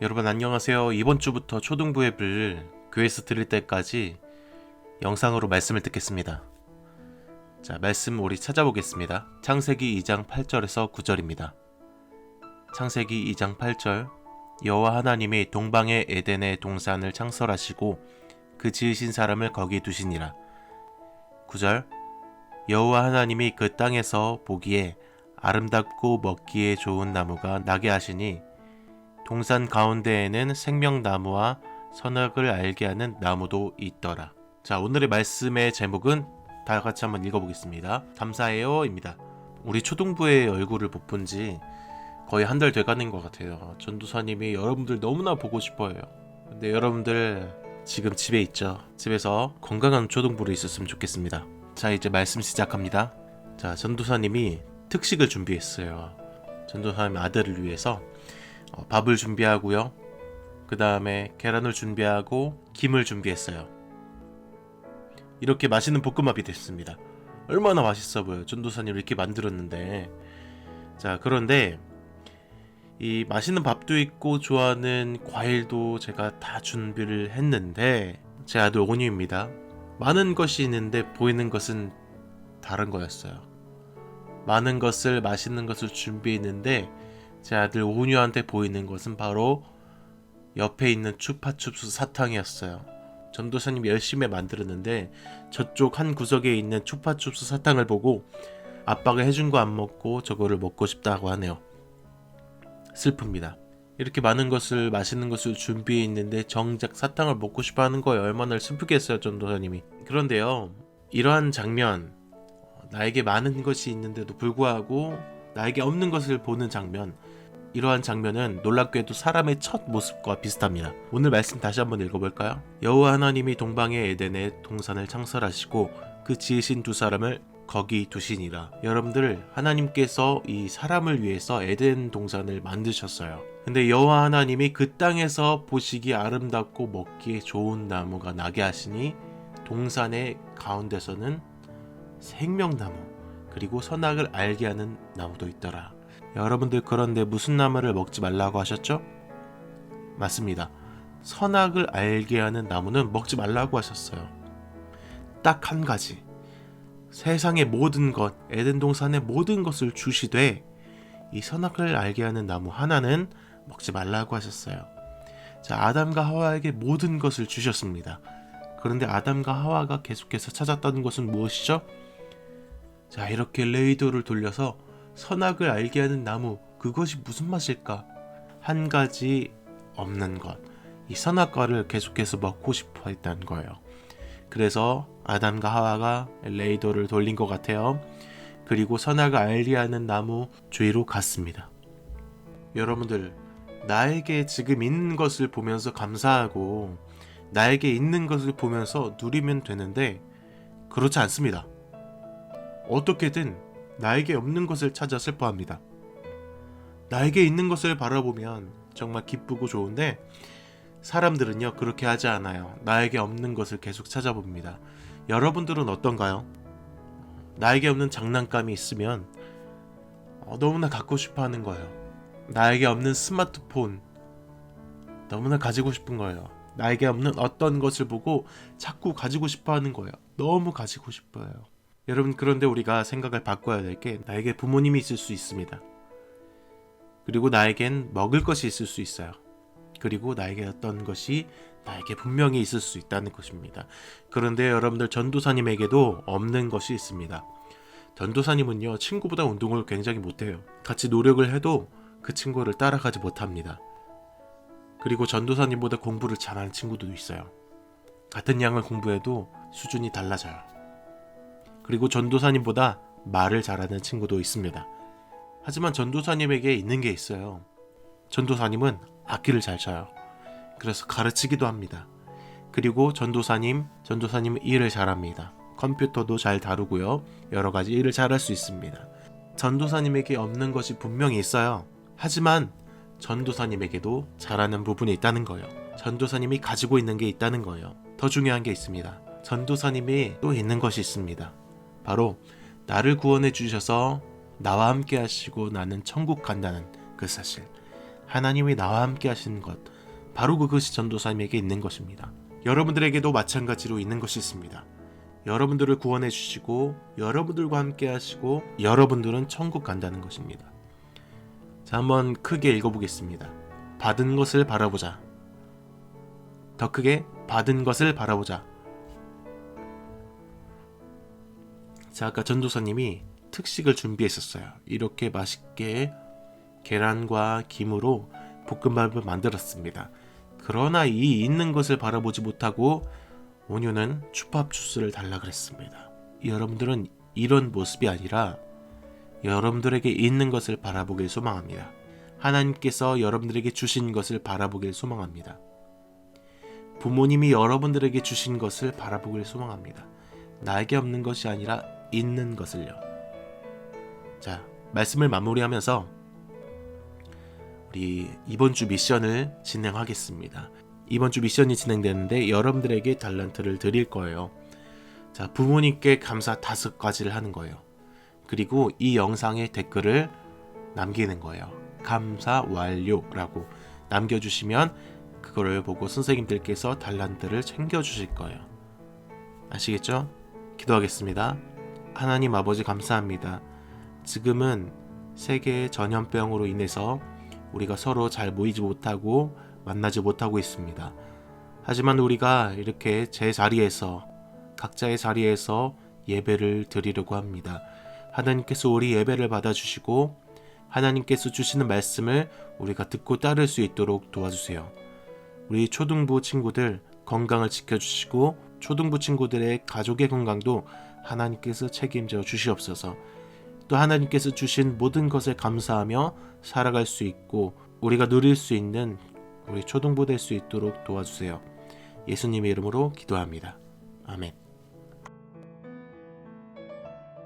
여러분 안녕하세요. 이번 주부터 초등부회를 교회에서 드릴 때까지 영상으로 말씀을 듣겠습니다. 자, 말씀 우리 찾아보겠습니다. 창세기 2장 8절에서 9절입니다. 창세기 2장 8절 여호와 하나님이 동방의 에덴의 동산을 창설하시고 그 지으신 사람을 거기 두시니라. 9절 여호와 하나님이 그 땅에서 보기에 아름답고 먹기에 좋은 나무가 나게 하시니 동산 가운데에는 생명나무와 선악을 알게 하는 나무도 있더라. 자, 오늘의 말씀의 제목은 다 같이 한번 읽어보겠습니다. 감사해요 입니다. 우리 초등부의 얼굴을 못 본 지 거의 한 달 돼가는 것 같아요. 전도사님이 여러분들 너무나 보고 싶어요. 근데 여러분들 지금 집에 있죠. 집에서 건강한 초등부로 있었으면 좋겠습니다. 자, 이제 말씀 시작합니다. 자, 전도사님이 특식을 준비했어요. 전도사님 아들을 위해서 밥을 준비하고요. 그 다음에 계란을 준비하고 김을 준비했어요. 이렇게 맛있는 볶음밥이 됐습니다. 얼마나 맛있어 보여요. 전도사님 이렇게 만들었는데. 자, 그런데 이 맛있는 밥도 있고 좋아하는 과일도 제가 다 준비를 했는데 제 아들 온유입니다. 많은 것이 있는데 보이는 것은 다른 거였어요. 많은 것을 맛있는 것을 준비했는데 제 아들 온유한테 보이는 것은 바로 옆에 있는 추파춥스 사탕이었어요. 전도사님이 열심히 만들었는데 저쪽 한 구석에 있는 추파춥스 사탕을 보고 아빠가 해준 거 안 먹고 저거를 먹고 싶다고 하네요. 슬픕니다. 이렇게 많은 것을 맛있는 것을 준비해 있는데 정작 사탕을 먹고 싶어 하는 거에 얼마나 슬프겠어요, 전도사님이. 그런데요, 이러한 장면, 나에게 많은 것이 있는데도 불구하고 나에게 없는 것을 보는 장면, 이러한 장면은 놀랍게도 사람의 첫 모습과 비슷합니다. 오늘 말씀 다시 한번 읽어볼까요? 여호와 하나님이 동방의 에덴의 동산을 창설하시고 그 지으신 두 사람을 거기 두시니라. 여러분들, 하나님께서 이 사람을 위해서 에덴 동산을 만드셨어요. 근데 여호와 하나님이 그 땅에서 보시기에 아름답고 먹기에 좋은 나무가 나게 하시니 동산의 가운데서는 생명나무 그리고 선악을 알게 하는 나무도 있더라. 여러분들, 그런데 무슨 나무를 먹지 말라고 하셨죠? 맞습니다. 선악을 알게 하는 나무는 먹지 말라고 하셨어요. 딱 한 가지. 세상의 모든 것, 에덴 동산의 모든 것을 주시되 이 선악을 알게 하는 나무 하나는 먹지 말라고 하셨어요. 자, 아담과 하와에게 모든 것을 주셨습니다. 그런데 아담과 하와가 계속해서 찾았던 것은 무엇이죠? 자, 이렇게 레이더를 돌려서 선악을 알게 하는 나무, 그것이 무슨 맛일까? 한 가지 없는 것, 이 선악과를 계속해서 먹고 싶어 했다는 거예요. 그래서 아담과 하와가 레이더를 돌린 것 같아요. 그리고 선악을 알게 하는 나무 주위로 갔습니다. 여러분들, 나에게 지금 있는 것을 보면서 감사하고 나에게 있는 것을 보면서 누리면 되는데 그렇지 않습니다. 어떻게든 나에게 없는 것을 찾아 슬퍼합니다. 나에게 있는 것을 바라보면 정말 기쁘고 좋은데 사람들은요, 그렇게 하지 않아요. 나에게 없는 것을 계속 찾아봅니다. 여러분들은 어떤가요? 나에게 없는 장난감이 있으면 너무나 갖고 싶어 하는 거예요. 나에게 없는 스마트폰 너무나 가지고 싶은 거예요. 나에게 없는 어떤 것을 보고 자꾸 가지고 싶어 하는 거예요. 너무 가지고 싶어요. 여러분, 그런데 우리가 생각을 바꿔야 될 게 나에게 부모님이 있을 수 있습니다. 그리고 나에겐 먹을 것이 있을 수 있어요. 그리고 나에게 어떤 것이 나에게 분명히 있을 수 있다는 것입니다. 그런데 여러분들, 전도사님에게도 없는 것이 있습니다. 전도사님은요, 친구보다 운동을 굉장히 못해요. 같이 노력을 해도 그 친구를 따라가지 못합니다. 그리고 전도사님보다 공부를 잘하는 친구도 있어요. 같은 양을 공부해도 수준이 달라져요. 그리고 전도사님보다 말을 잘하는 친구도 있습니다. 하지만 전도사님에게 있는 게 있어요. 전도사님은 악기를 잘 쳐요. 그래서 가르치기도 합니다. 그리고 전도사님은 일을 잘합니다. 컴퓨터도 잘 다루고요. 여러 가지 일을 잘할 수 있습니다. 전도사님에게 없는 것이 분명히 있어요. 하지만 전도사님에게도 잘하는 부분이 있다는 거예요. 전도사님이 가지고 있는 게 있다는 거예요. 더 중요한 게 있습니다. 전도사님이 또 있는 것이 있습니다. 바로 나를 구원해 주셔서 나와 함께 하시고 나는 천국 간다는 그 사실, 하나님이 나와 함께 하시는 것, 바로 그것이 전도사님에게 있는 것입니다. 여러분들에게도 마찬가지로 있는 것이 있습니다. 여러분들을 구원해 주시고 여러분들과 함께 하시고 여러분들은 천국 간다는 것입니다. 자, 한번 크게 읽어보겠습니다. 받은 것을 바라보자. 더 크게 받은 것을 바라보자. 자, 아까 전도사님이 특식을 준비했었어요. 이렇게 맛있게 계란과 김으로 볶음밥을 만들었습니다. 그러나 이 있는 것을 바라보지 못하고 온유는 추팝 주스를 달라 그랬습니다. 여러분들은 이런 모습이 아니라 여러분들에게 있는 것을 바라보길 소망합니다. 하나님께서 여러분들에게 주신 것을 바라보길 소망합니다. 부모님이 여러분들에게 주신 것을 바라보길 소망합니다. 나에게 없는 것이 아니라 있는 것을요. 자, 말씀을 마무리하면서 우리 이번 주 미션을 진행하겠습니다. 이번 주 미션이 진행되는데 여러분들에게 달란트를 드릴 거예요. 자, 부모님께 감사 5가지를 하는 거예요. 그리고 이 영상에 댓글을 남기는 거예요. 감사 완료라고 남겨주시면 그거를 보고 선생님들께서 달란트를 챙겨주실 거예요. 아시겠죠? 기도하겠습니다. 하나님 아버지 감사합니다. 지금은 세계의 전염병으로 인해서 우리가 서로 잘 모이지 못하고 만나지 못하고 있습니다. 하지만 우리가 이렇게 제 자리에서 각자의 자리에서 예배를 드리려고 합니다. 하나님께서 우리 예배를 받아주시고 하나님께서 주시는 말씀을 우리가 듣고 따를 수 있도록 도와주세요. 우리 초등부 친구들 건강을 지켜주시고 초등부 친구들의 가족의 건강도 하나님께서 책임져 주시옵소서. 또 하나님께서 주신 모든 것에 감사하며 살아갈 수 있고 우리가 누릴 수 있는 우리 초등부 될 수 있도록 도와주세요. 예수님의 이름으로 기도합니다. 아멘.